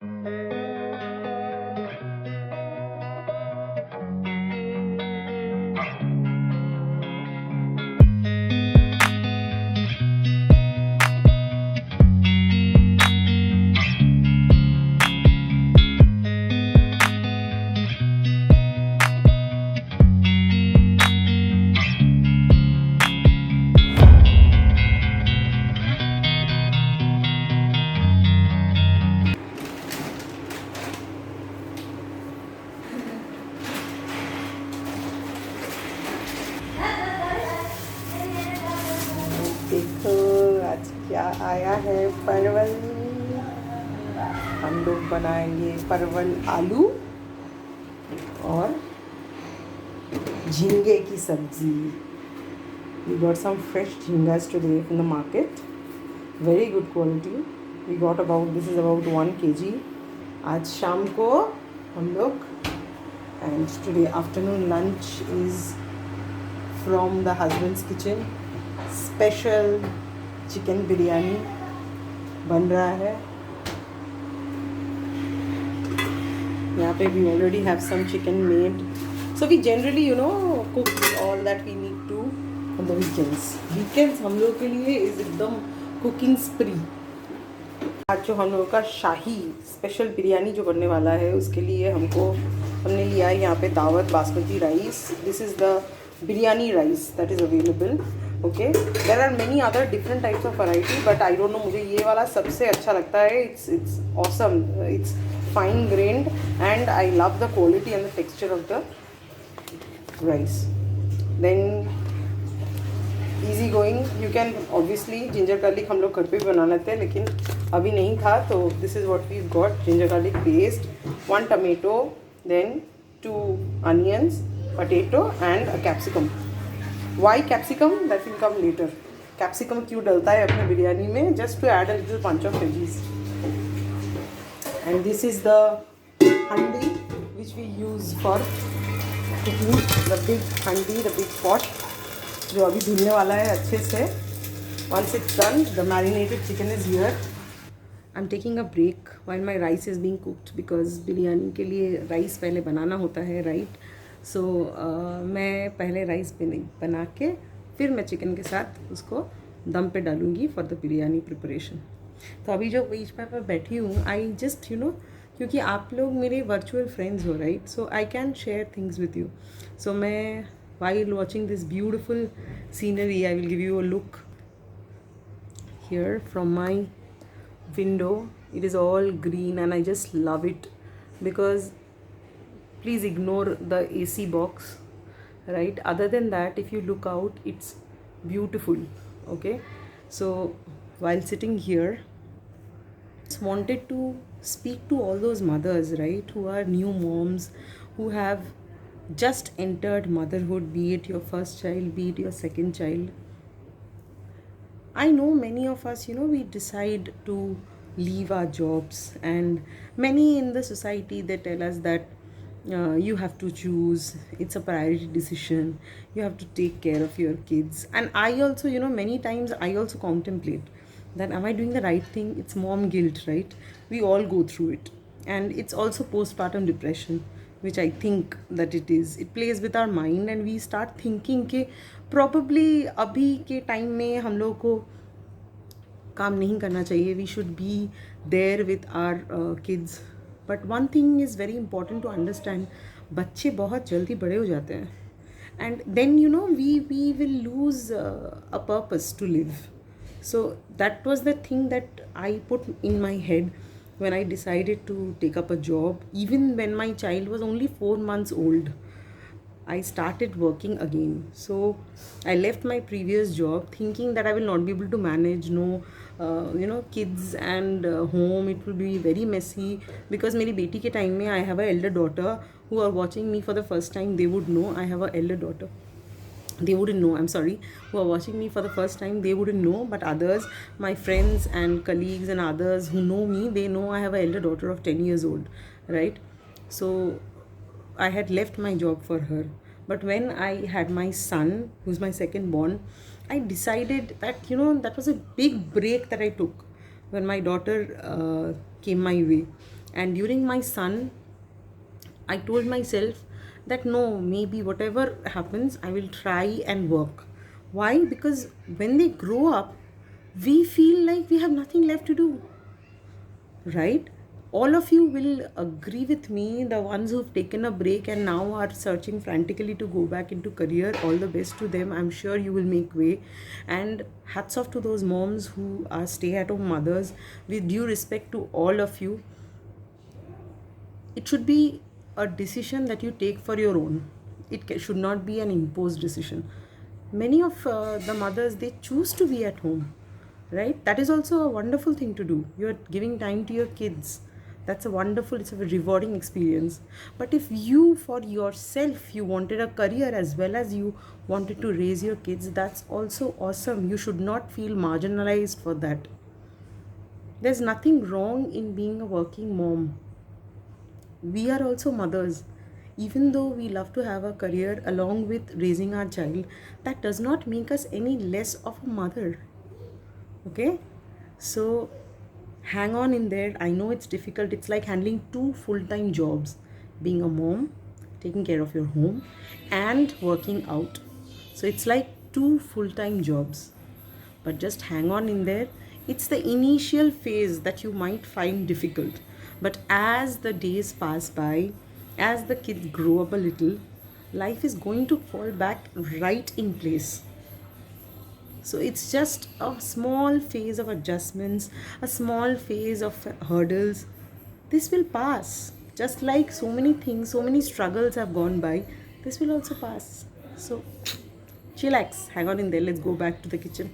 देखो आज क्या आया है, परवल। हम लोग बनाएंगे परवल आलू और झींगे की सब्जी। We got some fresh jhingas today from the market. Very good quality. We got about, this is about 1 kg. आज शाम को हम लोग, and today afternoon lunch is from the husband's kitchen. Special chicken biryani बन रहा है यहाँ पे. We already have some chicken made. So we generally cook all that we need to on the weekends. Weekends हम लोग के लिए is एकदम cooking spree. आज जो हम लोगों का शाही स्पेशल बिरयानी जो बनने वाला है, उसके लिए हमने लिया है यहाँ पे दावत basmati rice. This is the biryani rice that is available. Okay, there are many other different types of variety, but I don't know, मुझे ये वाला सबसे अच्छा लगता है. It's awesome, it's fine grained and I love the quality and the texture of the rice. Then easy going, you can obviously ginger garlic हम लोग घर पे भी बना लेते हैं, लेकिन अभी नहीं था, तो this is what we got. Ginger garlic paste, 1 tomato, then 2 onions, potato and a capsicum. Why capsicum? That will come later. Capsicum क्यों डलता है अपने बिरयानी में? Just to add a little punch of veggies. And this is the handi which we use for cooking. The big handi, the big pot, जो अभी धुलने वाला है अच्छे से. Once it's done, the marinated chicken is here. I'm taking a break while my rice is being cooked because biryani के लिए rice पहले बनाना होता है, राइट? सो मैं पहले राइस बना के फिर मैं चिकन के साथ उसको दम पे डालूँगी फॉर द बिरयानी प्रिपरेशन. तो अभी जो बीच पर बैठी हूँ, आई जस्ट क्योंकि आप लोग मेरे वर्चुअल फ्रेंड्स हो, right? So I can share things with you. So मैं while watching this beautiful scenery, I will give you a look here from my window. It is all green and I just love it because, please ignore the AC box, right? Other than that, if you look out, it's beautiful. Okay, so while sitting here, just wanted to speak to all those mothers, right, who are new moms, who have just entered motherhood, be it your first child, be it your second child. I know many of us, we decide to leave our jobs, and many in the society, they tell us that you have to choose, it's a priority decision, you have to take care of your kids. And I also, many times I also contemplate that, am I doing the right thing? It's mom guilt, right? We all go through it, and it's also postpartum depression, which I think that it is. It plays with our mind and we start thinking कि probably अभी के time में हम लोग को काम नहीं करना चाहिए. We should be there with our kids. But one thing is very important to understand. बच्चे बहुत जल्दी बड़े हो जाते हैं, and then we will lose a purpose to live. So that was the thing that I put in my head when I decided to take up a job. Even when my child was only 4 months old, I started working again. So I left my previous job thinking that I will not be able to manage, kids and home. It will be very messy because मेरी बेटी के time में I have an elder daughter. Who are watching me for the first time, they would know I have an elder daughter. They wouldn't know, I'm sorry, who are watching me for the first time, they wouldn't know, but others, my friends and colleagues and others who know me, they know I have an elder daughter of 10 years old, right? So I had left my job for her. But when I had my son, who's my second born, I decided that, that was a big break that I took when my daughter came my way. And during my son, I told myself that no, maybe whatever happens, I will try and work. Why? Because when they grow up, we feel like we have nothing left to do, right? All of you will agree with me, the ones who've taken a break and now are searching frantically to go back into career. All the best to them. I'm sure you will make way. And hats off to those moms who are stay-at-home mothers. With due respect to all of you, it should be a decision that you take for your own. Should not be an imposed decision. Many of the mothers, they choose to be at home, right? That is also a wonderful thing to do. You're giving time to your kids. That's a wonderful, it's a rewarding experience. But if you, for yourself, you wanted a career as well as you wanted to raise your kids, that's also awesome. You should not feel marginalized for that. There's nothing wrong in being a working mom. We are also mothers. Even though we love to have a career along with raising our child, that does not make us any less of a mother. Okay? So hang on in there. I know it's difficult. It's like handling two full-time jobs, being a mom, taking care of your home, and working out. So it's like two full-time jobs. But just hang on in there. It's the initial phase that you might find difficult. But as the days pass by, as the kids grow up a little, life is going to fall back right in place. So it's just a small phase of adjustments, a small phase of hurdles. This will pass. Just like so many things, so many struggles have gone by, this will also pass. So chillax, hang on in there. Let's go back to the kitchen.